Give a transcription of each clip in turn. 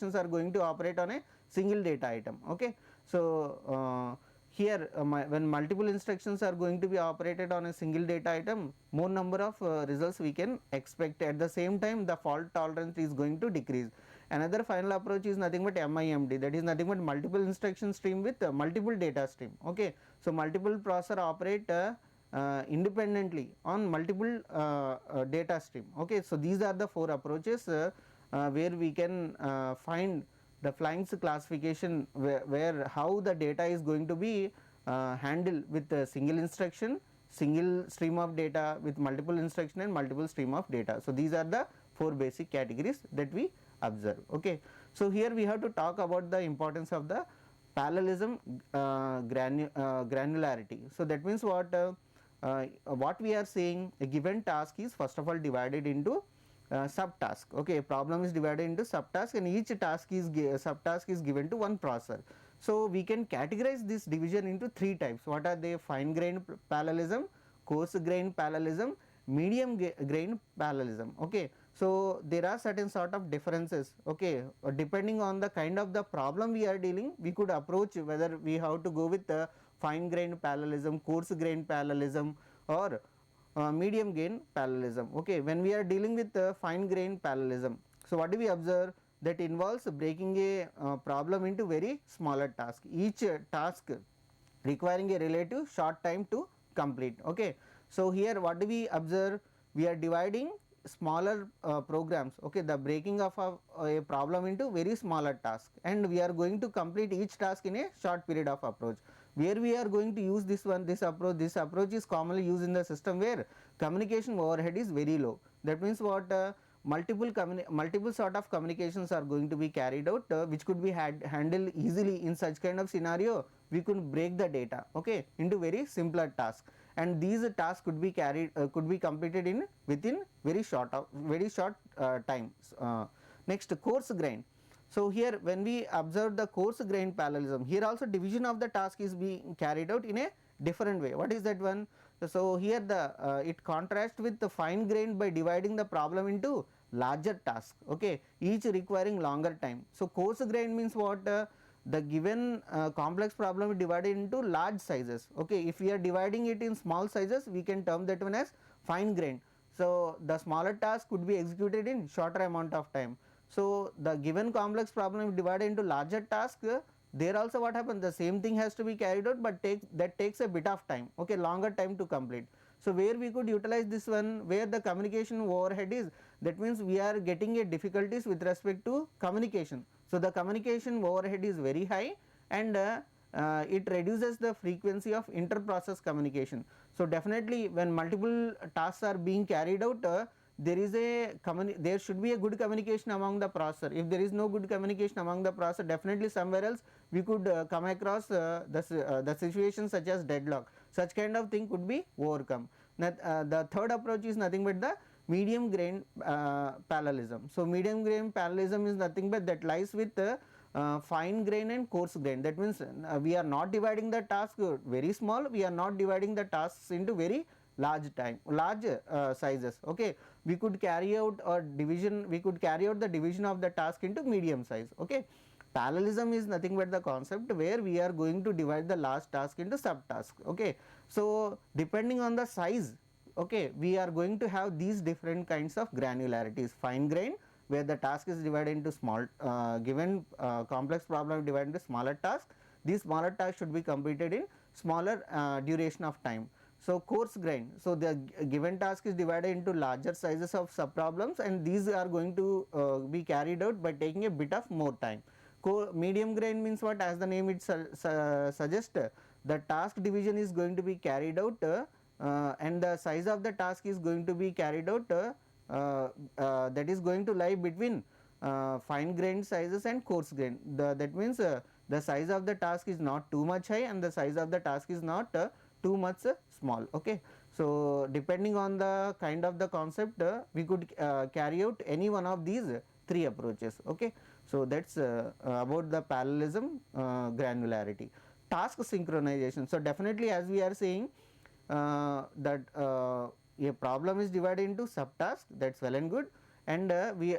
are going to operate on a single data item. Okay, so here when multiple instructions are going to be operated on a single data item, more number of results we can expect. At the same time, the fault tolerance is going to decrease. Another final approach is nothing but MIMD, that is nothing but multiple instruction stream with multiple data stream. Okay, so multiple processor operate independently on multiple data stream. Okay, so these are the 4 approaches where we can find the Flying's classification, where how the data is going to be handled with a single instruction, single stream of data, with multiple instruction and multiple stream of data. So these are the 4 basic categories that we observe. Okay, so here we have to talk about the importance of the parallelism granularity. So that means what we are saying, a given task is first of all divided into subtask. Okay, a problem is divided into subtask, and each task is subtask is given to one processor. So we can categorize this division into 3 types. What are they? Fine grained parallelism, coarse grained parallelism, medium grained parallelism. Okay, so there are certain sort of differences. Okay, depending on the kind of the problem we are dealing, we could approach whether we have to go with fine grained parallelism, coarse grained parallelism, or medium grain parallelism. Okay, when we are dealing with fine grain parallelism, so what do we observe? That involves breaking a problem into very smaller task, each task requiring a relative short time to complete. Okay, so here what do we observe? We are dividing smaller programs. Okay, the breaking of a problem into very smaller task, and we are going to complete each task in a short period of approach. Where we are going to use this approach is commonly used in the system where communication overhead is very low. That means what? Multiple sort of communications are going to be carried out, which could be handled easily. In such kind of scenario, we could break the data, okay, into very simpler tasks, and these tasks could be completed in within very short time. Next, coarse grain. So here when we observe the coarse grain parallelism, here also division of the task is being carried out in a different way. What is that one? So here it contrasts with the fine grain by dividing the problem into larger tasks, okay, each requiring longer time. So coarse grain means what? The given complex problem is divided into large sizes. Okay, if we are dividing it in small sizes, we can term that one as fine grain. So the smaller task could be executed in shorter amount of time. So the given complex problem is divided into larger task. There also what happens? The same thing has to be carried out, but that takes a bit of time. Okay, longer time to complete. So where we could utilize this one, where the communication overhead is, that means we are getting a difficulties with respect to communication. So the communication overhead is very high, and it reduces the frequency of inter-process communication. So definitely when multiple tasks are being carried out, there should be a good communication among the processor. If there is no good communication among the processor, definitely somewhere else we could come across the situation such as deadlock. Such kind of thing could be overcome. The third approach is nothing but the medium grain parallelism. So medium grain parallelism is nothing but that lies with fine grain and coarse grain. That means we are not dividing the task very small, we are not dividing the tasks into very large sizes. Okay, we could carry out the division of the task into medium size. Okay, parallelism is nothing but the concept where we are going to divide the large task into subtasks. Okay, so depending on the size, okay, we are going to have these different kinds of granularities. Fine grain, where the task is divided into small given complex problem divided into smaller tasks. These smaller tasks should be completed in smaller duration of time. So coarse grain, so the given task is divided into larger sizes of sub problems, and these are going to be carried out by taking a bit of more time. Medium grain means what? As the name it suggests, the task division is going to be carried out and the size of the task is going to be carried out that is going to lie between fine grained sizes and coarse grain. That means the size of the task is not too much high and the size of the task is not too much small. Okay, so depending on the kind of the concept, we could carry out any one of these 3 approaches. Okay, so that's about the parallelism granularity. Task synchronization. So definitely, as we are saying that a problem is divided into subtasks, that's well and good, and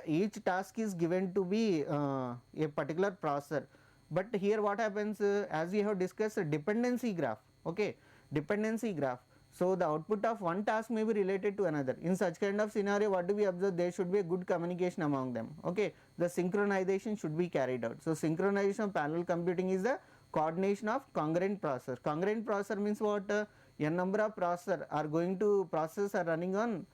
each task is given to be a particular processor. But here what happens, as we have discussed, a dependency graph, okay, dependency graph. So the output of one task may be related to another. In such kind of scenario, what do we observe? There should be a good communication among them, okay. The synchronization should be carried out. So synchronization of parallel computing is the coordination of congruent processor. Congruent processor means what? A number of processors are running on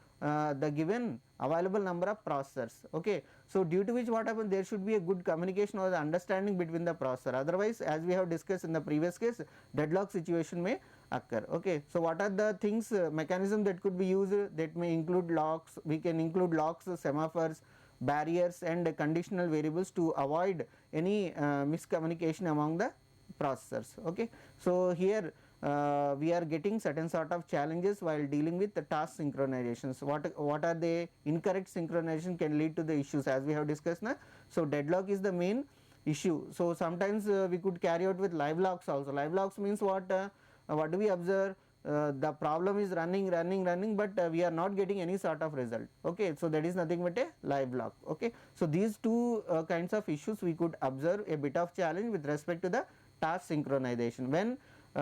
the given available number of processors, okay. So due to which what happens, there should be a good communication or the understanding between the processor. Otherwise, as we have discussed in the previous case, deadlock situation may occur, okay. So what are the things, mechanism that could be used? That may include locks. We can include locks, semaphores, barriers and conditional variables to avoid any miscommunication among the processors, okay. So here we are getting certain sort of challenges while dealing with the task synchronizations. What are they? Incorrect synchronization can lead to the issues, as we have discussed now. So deadlock is the main issue. So sometimes we could carry out with live locks also. Live locks means what do we observe? The problem is running, but we are not getting any sort of result, okay. So that is nothing but a live lock, okay. So these two kinds of issues we could observe a bit of challenge with respect to the task synchronization. When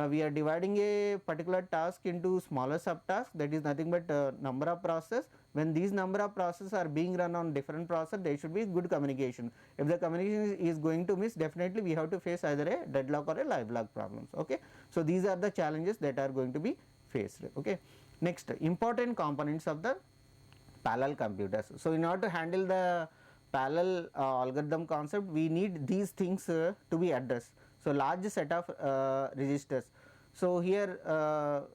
we are dividing a particular task into smaller subtasks, that is nothing but number of processes. When these number of processes are being run on different processors, there should be good communication. If the communication is going to miss, definitely we have to face either a deadlock or a live lock problems, okay. So these are the challenges that are going to be faced, okay. Next, important components of the parallel computers. So in order to handle the parallel algorithm concept, we need these things to be addressed. So large set of registers. So here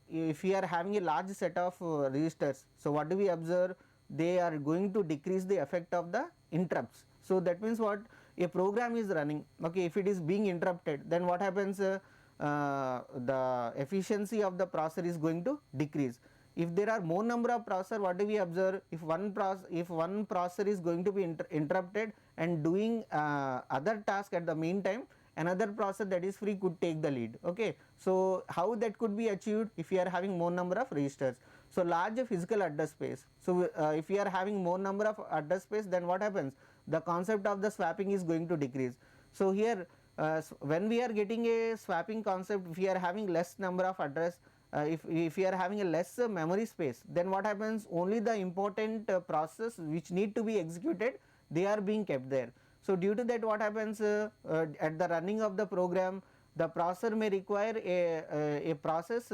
if we are having a large set of registers, so what do we observe? They are going to decrease the effect of the interrupts. So that means what? A program is running, okay, if it is being interrupted, then what happens? The efficiency of the processor is going to decrease. If there are more number of processor, what do we observe? If one processor is going to be interrupted and doing other task at the meantime, another processor that is free could take the lead, okay. So how that could be achieved? If we are having more number of registers, so large physical address space. So if we are having more number of address space, then what happens? The concept of the swapping is going to decrease. So here when we are getting a swapping concept, if we are having less number of address, if we are having a less memory space, then what happens? Only the important process which need to be executed, they are being kept there. So due to that, what happens? At the running of the program, the processor may require a process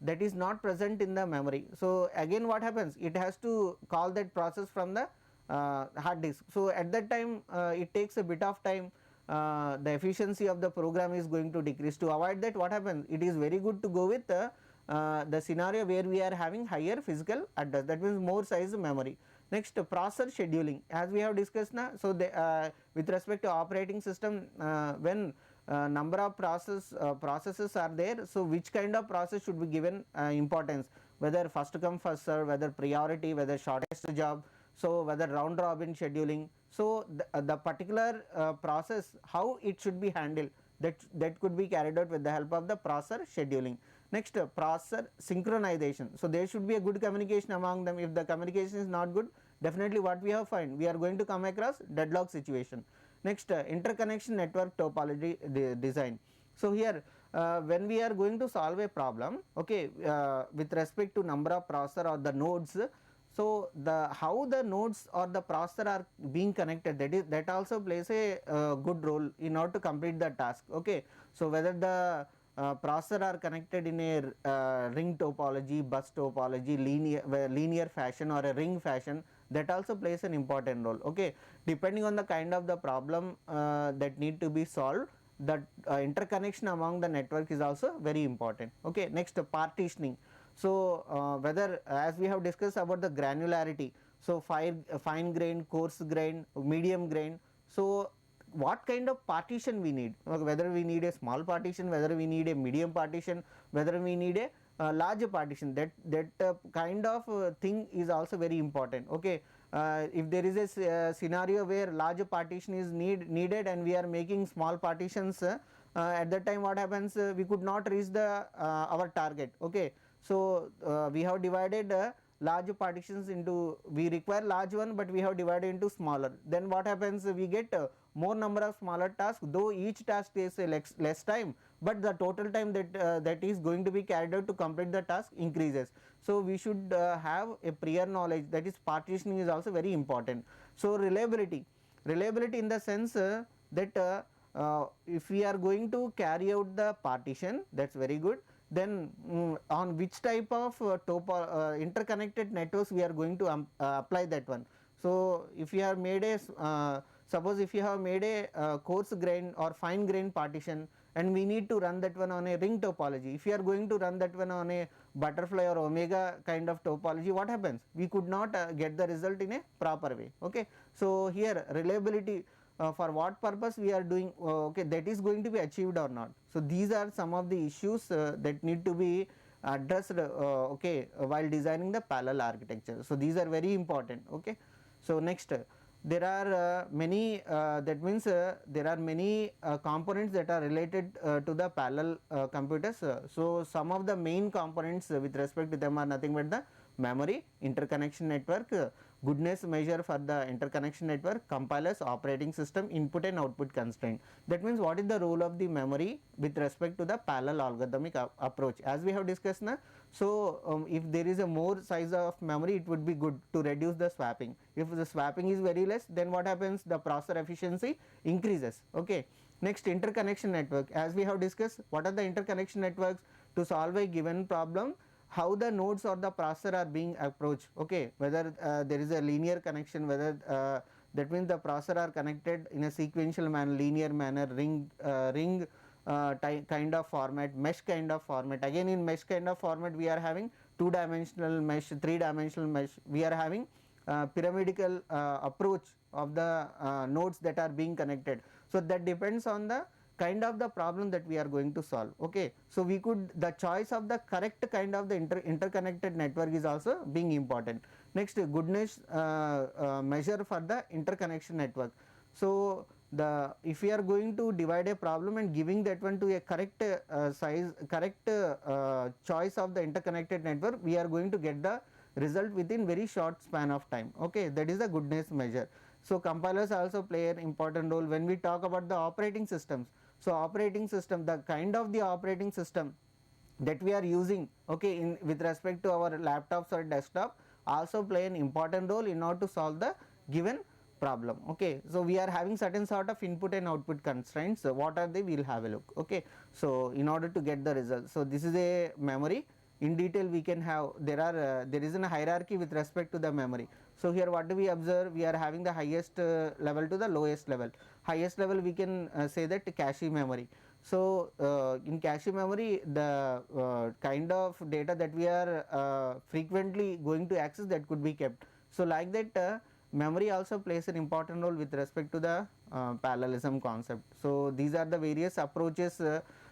that is not present in the memory. So again what happens? It has to call that process from the hard disk. So at that time it takes a bit of time. The efficiency of the program is going to decrease. To avoid that, what happens? It is very good to go with the scenario where we are having higher physical address, that means more size memory. Next, processor scheduling, as we have discussed now. So with respect to operating system, when number of processes are there, so which kind of process should be given importance, whether first come first serve, whether priority, whether shortest job, so whether round robin scheduling. So the particular process, how it should be handled, that could be carried out with the help of the processor scheduling. Next, processor synchronization. So there should be a good communication among them. If the communication is not good, definitely what we have find, we are going to come across deadlock situation. Next, interconnection network topology design. So here when we are going to solve a problem, okay, with respect to number of processor or the nodes, so how the nodes or the processor are being connected, that also plays a good role in order to complete the task, okay. So whether the processor are connected in a ring topology, bus topology, linear fashion or a ring fashion, that also plays an important role, okay. Depending on the kind of the problem that need to be solved, the interconnection among the network is also very important, okay. Next, partitioning. So whether, as we have discussed about the granularity, so fine grain, coarse grain, medium grain, so what kind of partition we need, whether we need a small partition, whether we need a medium partition, whether we need a large partition, that kind of thing is also very important, okay. If there is a scenario where large partition is needed and we are making small partitions, at that time what happens? We could not reach the our target, okay. So we have divided large partitions into, we require large one but we have divided into smaller, then what happens, we get more number of smaller tasks, though each task takes a less time, but the total time that is going to be carried out to complete the task increases. So we should have a prior knowledge, that is partitioning is also very important. So reliability in the sense that if we are going to carry out the partition, that's very good, then on which type of interconnected networks we are going to apply that one. So if you have made a suppose if you have made a coarse grain or fine grain partition and we need to run that one on a ring topology, if you are going to run that one on a butterfly or omega kind of topology, what happens, we could not get the result in a proper way. Okay, so here reliability, for what purpose we are doing, okay, that is going to be achieved or not. So these are some of the issues that need to be addressed okay, while designing the parallel architecture. So these are very important. Okay, so next, there are many that means there are many components that are related to the parallel computers. So some of the main components with respect to them are nothing but the memory, interconnection network, goodness measure for the interconnection network, compilers, operating system, input and output constraint. That means what is the role of the memory with respect to the parallel algorithmic approach, as we have discussed now. So if there is a more size of memory, it would be good to reduce the swapping. If the swapping is very less, then what happens, the processor efficiency increases. Okay, next, interconnection network, as we have discussed, what are the interconnection networks to solve a given problem, how the nodes or the processor are being approached. Okay, whether there is a linear connection, whether that means the processor are connected in a sequential manner, linear manner, ring kind of format, mesh kind of format. Again, in mesh kind of format we are having 2-dimensional mesh, 3-dimensional mesh, we are having pyramidical approach of the nodes that are being connected. So that depends on the kind of the problem that we are going to solve. Okay, so we could, the choice of the correct kind of the interconnected network is also being important. Next, goodness measure for the interconnection network. So the, if we are going to divide a problem and giving that one to a correct size, correct choice of the interconnected network, we are going to get the result within very short span of time. Okay, that is the goodness measure. So compilers also play an important role when we talk about the operating systems. So operating system, the kind of the operating system that we are using, okay, in with respect to our laptops or desktop, also play an important role in order to solve the given problem. Okay, so we are having certain sort of input and output constraints. So what are they, we will have a look. Okay, so in order to get the result, so this is a memory. In detail we can have, there are there is a hierarchy with respect to the memory. So here what do we observe, we are having the highest level to the lowest level. Highest level we can say that cache memory. So in cache memory, the kind of data that we are frequently going to access, that could be kept. So like that memory also plays an important role with respect to the parallelism concept. So these are the various approaches,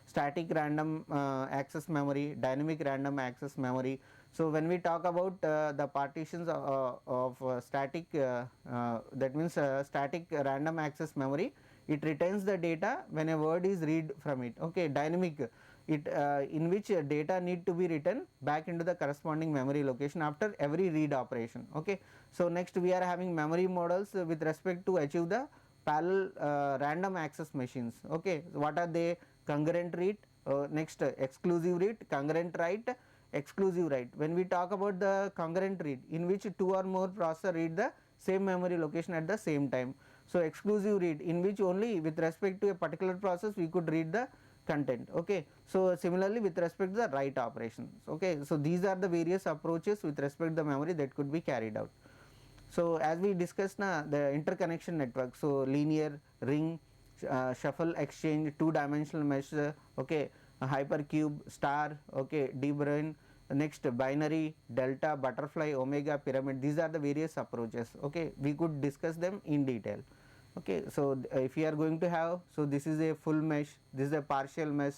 static random access memory, dynamic random access memory. So when we talk about the partitions of static, that means static random access memory, it retains the data when a word is read from it. Okay, dynamic, it in which data need to be written back into the corresponding memory location after every read operation. Okay, so next we are having memory models with respect to achieve the parallel random access machines. Okay, so what are they? Concurrent read, next exclusive read, concurrent write, exclusive write. When we talk about the concurrent read, in which two or more processor read the same memory location at the same time. So exclusive read, in which only with respect to a particular process we could read the content. Okay, so similarly with respect to the write operations. Okay, so these are the various approaches with respect to the memory that could be carried out. So as we discussed now, the interconnection network, so linear, ring, shuffle, exchange, 2-dimensional mesh, okay, hypercube, star, okay, de Bruijn, next binary, delta, butterfly, omega, pyramid, these are the various approaches. Okay, we could discuss them in detail. Okay, so if we are going to have, so this is a full mesh, this is a partial mesh.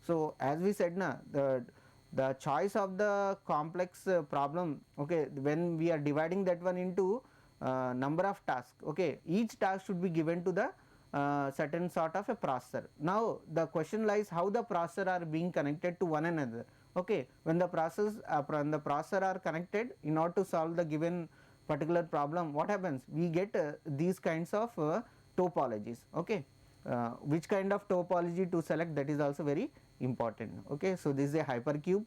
So as we said now, the choice of the complex problem, okay, when we are dividing that one into number of tasks, okay, each task should be given to the certain sort of a processor. Now the question lies how the processor are being connected to one another. Okay, when the processor are connected in order to solve the given particular problem, what happens? We get these kinds of topologies. Okay, which kind of topology to select, that is also very important. Okay, so this is a hypercube.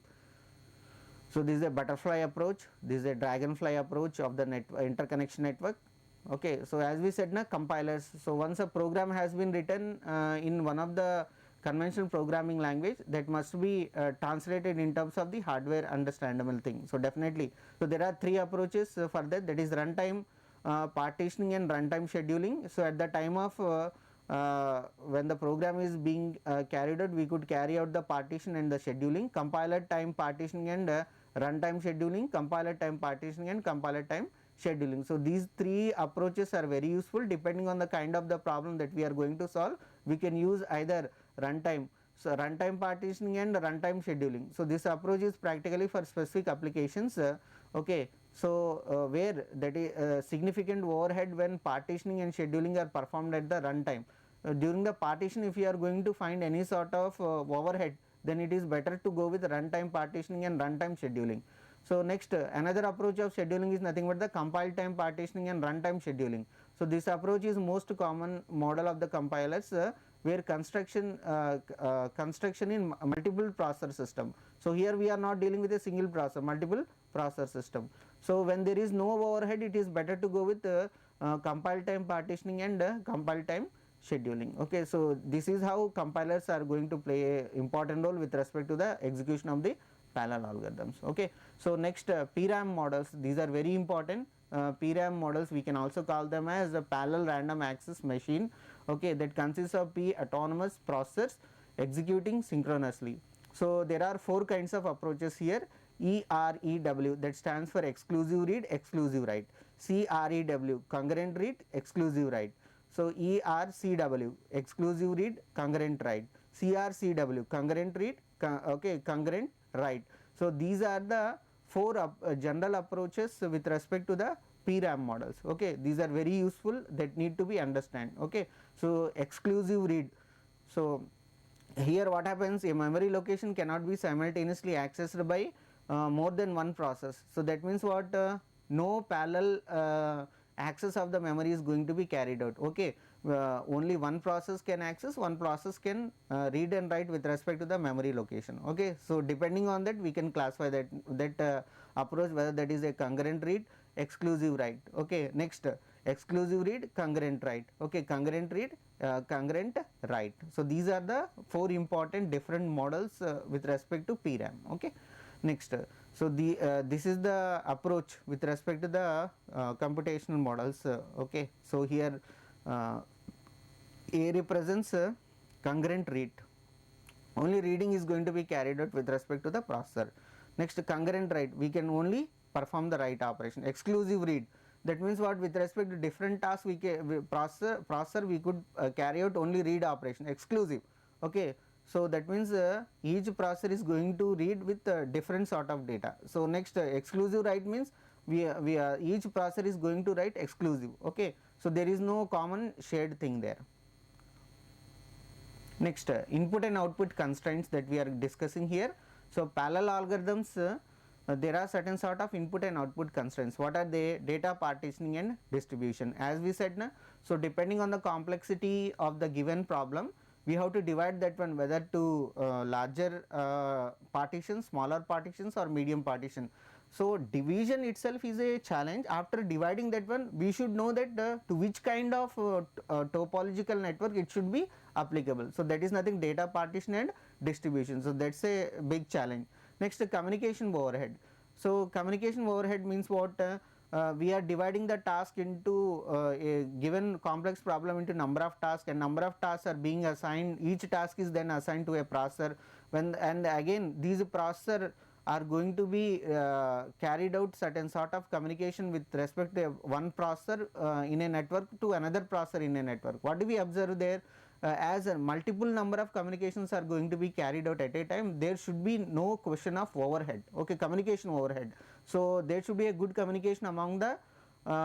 So this is a butterfly approach, this is a dragonfly approach of the interconnection network. Okay, so as we said na, compilers, so once a program has been written in one of the conventional programming language, that must be translated in terms of the hardware understandable thing. So definitely, so there are three approaches for that, that is runtime partitioning and runtime scheduling. So at the time of when the program is being carried out, we could carry out the partition and the scheduling, compiler time partitioning and runtime scheduling, compiler time partitioning and compiler time scheduling. So these three approaches are very useful depending on the kind of the problem that we are going to solve. We can use either runtime, so runtime partitioning and runtime scheduling. So this approach is practically for specific applications. Okay, so where that is significant overhead when partitioning and scheduling are performed at the runtime. During the partition, if you are going to find any sort of overhead, then it is better to go with runtime partitioning and runtime scheduling. So next, another approach of scheduling is nothing but the compile time partitioning and runtime scheduling. So this approach is most common model of the compilers where construction in multiple processor system. So here we are not dealing with a single processor, multiple processor system. So when there is no overhead, it is better to go with compile time partitioning and compile time scheduling. Okay, so this is how compilers are going to play a important role with respect to the execution of the parallel algorithms. Okay, so next, PRAM models, these are very important. PRAM models, we can also call them as a parallel random access machine. Okay, that consists of P autonomous processors executing synchronously. So there are four kinds of approaches here. EREW, that stands for exclusive read, exclusive write. CREW, concurrent read, exclusive write. So ERCW, exclusive read, concurrent write. CRCW, concurrent read, okay, concurrent write. So these are the four general approaches with respect to the PRAM models. Okay, these are very useful, that need to be understand. Okay, so exclusive read. So here what happens, a memory location cannot be simultaneously accessed by more than one process. So that means what, no parallel access of the memory is going to be carried out. Okay, only one process can access, one process can read and write with respect to the memory location. Okay, so depending on that, we can classify that approach, whether that is a concurrent read, exclusive write. Okay, next, exclusive read, concurrent write. Okay, concurrent read, concurrent write. So these are the four important different models with respect to PRAM. Okay, next, so this is the approach with respect to the computational models. Okay, so here A represents concurrent read. Only reading is going to be carried out with respect to the processor. Next, concurrent write, we can only perform the write operation. Exclusive read, that means what, with respect to different tasks, processor we could carry out only read operation. Exclusive. Okay, so that means each processor is going to read with different sort of data. So next, exclusive write means each processor is going to write exclusive. Okay, so there is no common shared thing there. Next, input and output constraints that we are discussing here. So parallel algorithms, there are certain sort of input and output constraints. What are they? Data partitioning and distribution. As we said, so depending on the complexity of the given problem, we have to divide that one, whether to larger partitions, smaller partitions or medium partition. So division itself is a challenge. After dividing that one, we should know that to which kind of topological network it should be applicable. So that is nothing, data partition and distribution. So that's a big challenge. Next, communication overhead. So communication overhead means what, we are dividing the task into a given complex problem into number of tasks, and number of tasks are being assigned, each task is then assigned to a processor, and again these processor are going to be carried out certain sort of communication with respect to one processor in a network to another processor in a network. What do we observe there? As a multiple number of communications are going to be carried out at a time, there should be no question of overhead. Okay, communication overhead. So there should be a good communication among the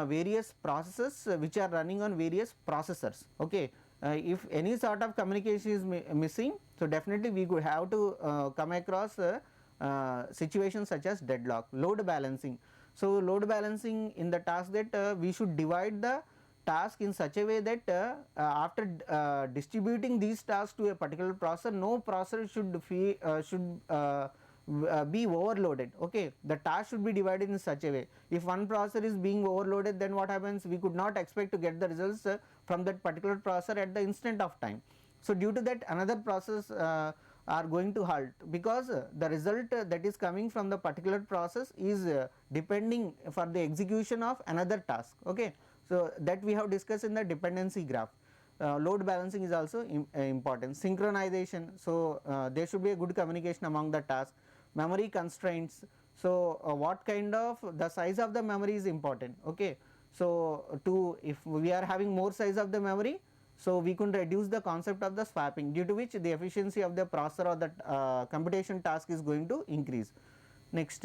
various processes which are running on various processors. Okay, if any sort of communication is missing, so definitely we could have to come across situations such as deadlock. Load balancing. So load balancing in the task that we should divide the task in such a way that after distributing these tasks to a particular processor, no processor should be overloaded. Okay, the task should be divided in such a way. If one processor is being overloaded, then what happens, we could not expect to get the results from that particular processor at the instant of time. So due to that, another process are going to halt, because the result that is coming from the particular process is depending for the execution of another task. Okay, so that we have discussed in the dependency graph. Load balancing is also important. Synchronization, so there should be a good communication among the tasks. Memory constraints, so what kind of, the size of the memory is important. Okay, so if we are having more size of the memory, so we could reduce the concept of the swapping, due to which the efficiency of the processor or the computation task is going to increase. Next,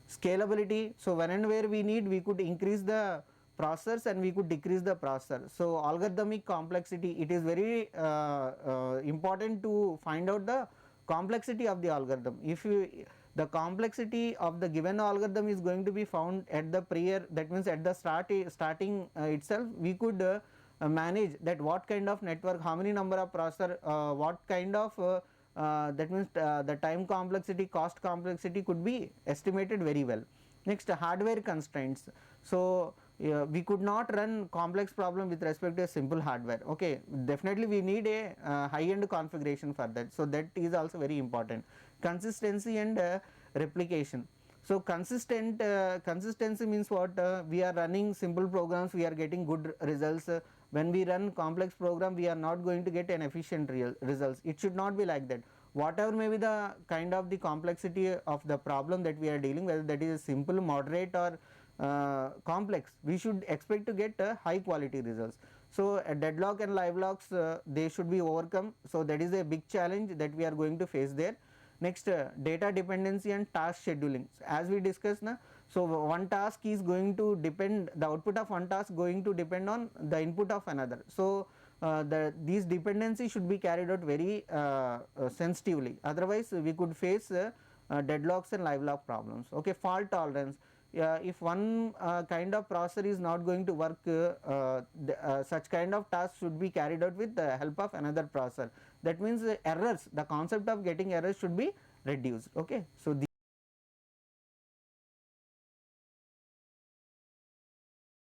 scalability, so when and where we need, we could increase the processors and we could decrease the processor. So algorithmic complexity, it is very important to find out the complexity of the algorithm. If you, the complexity of the given algorithm is going to be found at the prior, that means at the starting itself, we could manage that what kind of network, how many number of processor, what kind of that means the time complexity, cost complexity could be estimated very well. Next, hardware constraints. So we could not run complex problem with respect to a simple hardware. Okay, definitely we need a high end configuration for that, so that is also very important. Consistency and replication. So consistency means what, we are running simple programs, we are getting good results. When we run complex program, we are not going to get an efficient results. It should not be like that. Whatever may be the kind of the complexity of the problem that we are dealing, whether that is simple, moderate or complex, we should expect to get high quality results. So deadlock and live locks, they should be overcome. So that is a big challenge that we are going to face there. Next, data dependency and task scheduling. As we discussed now, so one task is going to depend, the output of one task going to depend on the input of another. So these dependencies should be carried out very sensitively, otherwise we could face deadlocks and live lock problems. Okay, fault tolerance. If one kind of processor is not going to work, such kind of tasks should be carried out with the help of another processor. That means errors, the concept of getting errors should be reduced. Okay, so